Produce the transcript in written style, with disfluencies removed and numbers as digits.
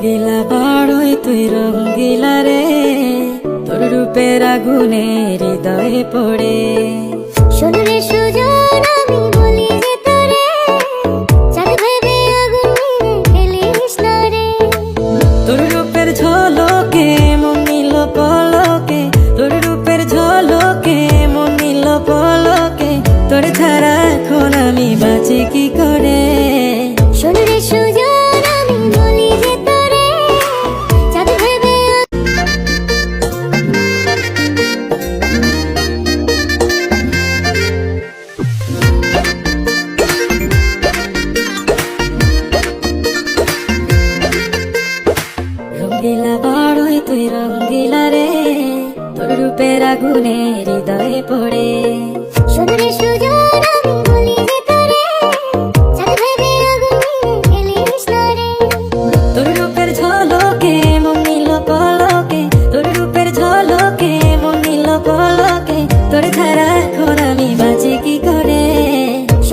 রঙ্গিলা বাড়ই তুই রঙ্গিলা রে, তোর রূপের আগুনে হৃদয়ে পড়ে। শোন রে সুজন আমি বলি যে তোরে, চাঁদ ভেবে আগুন নিয়ে ফেলিস না রে। তোর রূপের ঝলকে মন নিল পলকে, তোর রূপের ঝলকে মন নিল পলকে, তোর ছাড়া এখন আমি বাঁচি কি করে। শোন রে সুজন আমি বলি যে তোরে, চাঁদ ভেবে রঙ্গিলা বাড়ই তুই রঙ্গিলা রে, তোর রূপের আগুনে হৃদয়ে পড়ে।